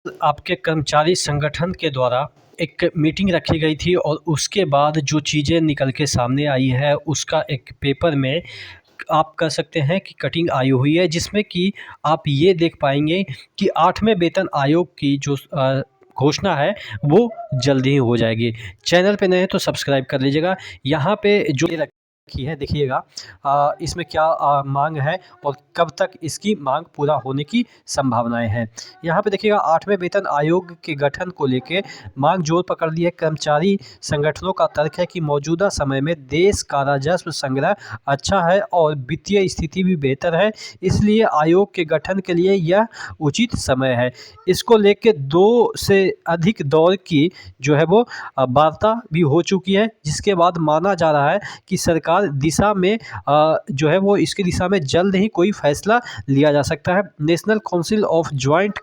आपके कर्मचारी संगठन के द्वारा एक मीटिंग रखी गई थी और उसके बाद जो चीज़ें निकल के सामने आई है उसका एक पेपर में आप कह सकते हैं कि कटिंग आई हुई है, जिसमें कि आप ये देख पाएंगे कि 8वें वेतन आयोग की जो घोषणा है वो जल्द ही हो जाएगी। चैनल पे नए हैं तो सब्सक्राइब कर लीजिएगा। यहाँ पे जो ये रखी है देखिएगा, इसमें क्या मांग है और कब तक इसकी मांग पूरा होने की संभावनाएं हैं। यहाँ पे देखिएगा 8वें वेतन आयोग के गठन को लेके मांग जोर पकड़ ली है। कर्मचारी संगठनों का तर्क है कि मौजूदा समय में देश का राजस्व संग्रह अच्छा है और वित्तीय स्थिति भी बेहतर है, इसलिए आयोग के गठन के लिए यह उचित समय है। इसको लेके 2 से अधिक दौर की जो है वो वार्ता भी हो चुकी है, जिसके बाद माना जा रहा है कि सरकार दिशा में जो है वो इसकी दिशा में जल्द ही कोई फैसला लिया जा सकता है। National council of joint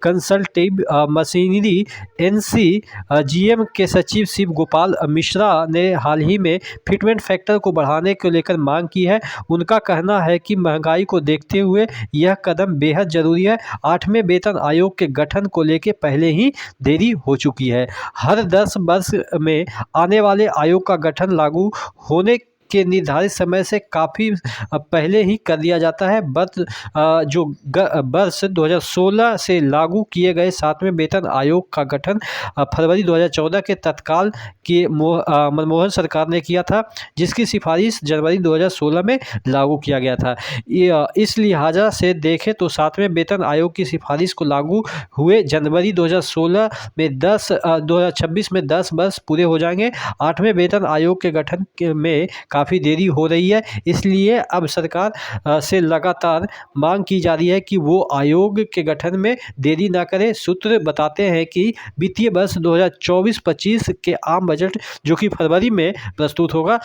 consultative machinery NCGM के सचिव शिव गोपाल मिश्रा ने हाल ही में फिटमेंट फैक्टर को बढ़ाने को लेकर मांग की है। उनका कहना है कि महंगाई को देखते हुए यह कदम बेहद जरूरी है। 8वें वेतन आयोग के गठन को लेकर पहले ही देरी हो चुकी है। हर 10 वर्ष में आने वाले आयोग का गठन लागू होने के निर्धारित समय से काफ़ी पहले ही कर दिया जाता है। जो वर्ष 2016 से लागू किए गए 7वें वेतन आयोग का गठन फरवरी 2014 के तत्काल के मनमोहन सरकार ने किया था, जिसकी सिफारिश जनवरी 2016 में लागू किया गया था। इस लिहाजा से देखें तो 7वें वेतन आयोग की सिफारिश को लागू हुए जनवरी 2016 में 2026 में 10 वर्ष पूरे हो जाएंगे। 8वें वेतन आयोग के गठन में काफ़ी देरी हो रही है, इसलिए अब सरकार से लगातार मांग की जा रही है कि वो आयोग के गठन में देरी ना करे। सूत्र बताते हैं कि वित्तीय वर्ष 2024-25 के आम बजट जो कि फरवरी में प्रस्तुत होगा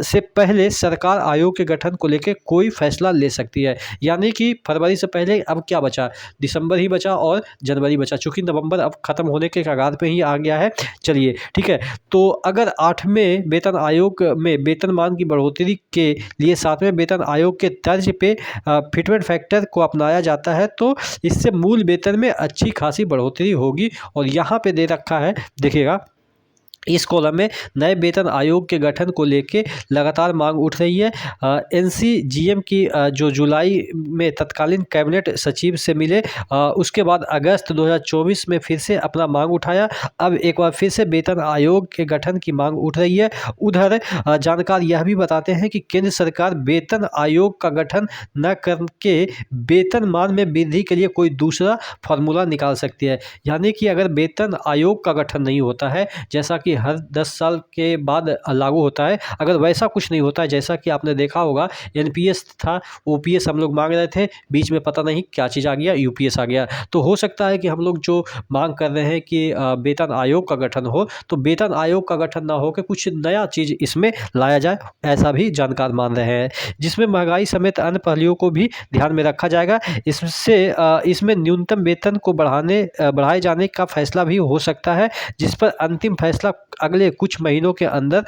से पहले सरकार आयोग के गठन को लेकर कोई फैसला ले सकती है। यानी कि फरवरी से पहले अब क्या बचा, दिसंबर ही बचा और जनवरी बचा, चूँकि नवंबर अब खत्म होने के कगार पे ही आ गया है। चलिए ठीक है, तो अगर 8वें वेतन आयोग में वेतनमान की बढ़ोतरी के लिए 7वें वेतन आयोग के तर्ज पे फिटमेंट फैक्टर को अपनाया जाता है तो इससे मूल वेतन में अच्छी खासी बढ़ोतरी होगी। और यहाँ पे दे रखा है देखिएगा, इस कॉलम में नए वेतन आयोग के गठन को लेके लगातार मांग उठ रही है। NCGM की जो जुलाई में तत्कालीन कैबिनेट सचिव से मिले, उसके बाद अगस्त 2024 में फिर से अपना मांग उठाया। अब एक बार फिर से वेतन आयोग के गठन की मांग उठ रही है। उधर जानकार यह भी बताते हैं कि केंद्र सरकार वेतन आयोग का गठन न करके वेतनमान में वृद्धि के लिए कोई दूसरा फॉर्मूला निकाल सकती है। यानी कि अगर वेतन आयोग का गठन नहीं होता है, जैसा कि हर 10 साल के बाद लागू होता है, अगर वैसा कुछ नहीं होता है, जैसा कि आपने देखा होगा NPS था, OPS हम लोग मांग रहे थे, बीच में पता नहीं क्या चीज़ आ गया, UPS आ गया। तो हो सकता है कि हम लोग जो मांग कर रहे हैं कि वेतन आयोग का गठन हो, तो वेतन आयोग का गठन ना हो के कुछ नया चीज़ इसमें लाया जाए, ऐसा भी जानकार मान रहे हैं, जिसमें महंगाई समेत अन्य पहलुओं को भी ध्यान में रखा जाएगा। इसमें न्यूनतम वेतन को बढ़ाए जाने का फैसला भी हो सकता है, जिस पर अंतिम फैसला अगले कुछ महीनों के अंदर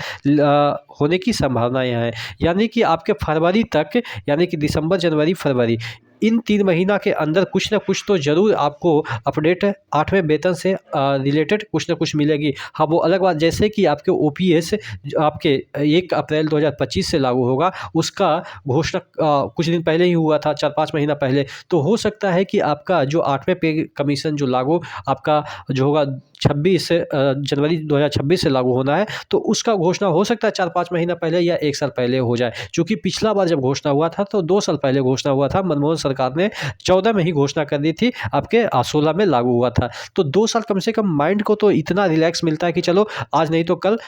होने की संभावनाएं हैं। यानी कि आपके फरवरी तक, यानी कि दिसंबर, जनवरी, फरवरी, इन 3 महीना के अंदर कुछ ना कुछ तो ज़रूर आपको अपडेट 8वें वेतन से रिलेटेड कुछ ना कुछ मिलेगी। हाँ, वो अलग बात, जैसे कि आपके OPS आपके 1 अप्रैल 2025 से लागू होगा, उसका घोषणा कुछ दिन पहले ही हुआ था, 4-5 महीना पहले। तो हो सकता है कि आपका जो 8वें पे कमीशन जो लागू आपका जो होगा 26 जनवरी 2026 से लागू होना है, तो उसका घोषणा हो सकता है 4-5 महीना पहले या 1 साल पहले हो जाए। चूँकि पिछला बार जब घोषणा हुआ था तो 2 साल पहले घोषणा हुआ था, मनमोहन सरकार ने 14 में ही घोषणा कर दी थी, आपके 16 में लागू हुआ था। तो 2 साल कम से कम माइंड को तो इतना रिलैक्स मिलता है कि चलो आज नहीं तो कल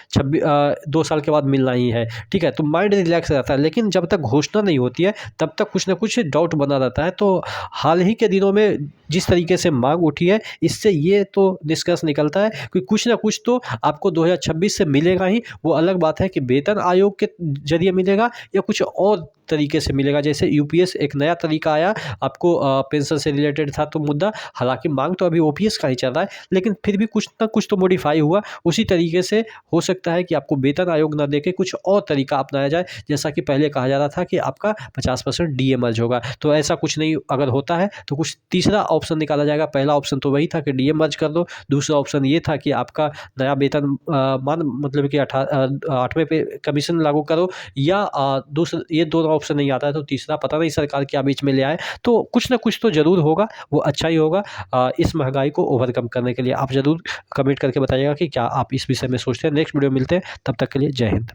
2 साल के बाद मिलना ही है, ठीक है, तो माइंड रिलैक्स रहता है। लेकिन जब तक घोषणा नहीं होती है तब तक कुछ ना कुछ डाउट बना रहता है। तो हाल ही के दिनों में जिस तरीके से मांग उठी है, इससे ये तो निष्कर्ष निकलता है कि कुछ ना कुछ तो आपको 2026 से मिलेगा ही। वो अलग बात है कि वेतन आयोग के जरिए मिलेगा या कुछ और तरीके से मिलेगा। जैसे यूपीएस एक नया तरीका आया, आपको पेंशन से रिलेटेड था तो मुद्दा, हालाँकि माँग तो अभी ओपीएस का ही चल रहा है, लेकिन फिर भी कुछ ना कुछ तो मॉडिफ़ाई हुआ। उसी तरीके से हो सकता है कि आपको वेतन आयोग ना देके कुछ और तरीका अपनाया जाए, जैसा कि पहले कहा जा रहा था कि आपका 50% डीए मर्ज होगा। तो ऐसा कुछ नहीं अगर होता है तो कुछ तीसरा ऑप्शन निकाला जाएगा। पहला ऑप्शन तो वही था कि डीए मर्ज कर दो, दूसरा ऑप्शन ये था कि आपका नया वेतन मान मतलब कि 8वें पे कमीशन लागू करो, या दूसरा ये दोनों ऑप्शन नहीं आता है तो तीसरा पता नहीं सरकार क्या बीच में ले आए। तो कुछ ना कुछ तो ज़रूर होगा, वो अच्छा ही होगा इस महँगाई को ओवरकम करने के लिए। आप ज़रूर कमेंट करके बताइएगा कि क्या आप इस विषय में सोचते हैं। नेक्स्ट वीडियो में मिलते हैं, तब तक के लिए जय हिंद।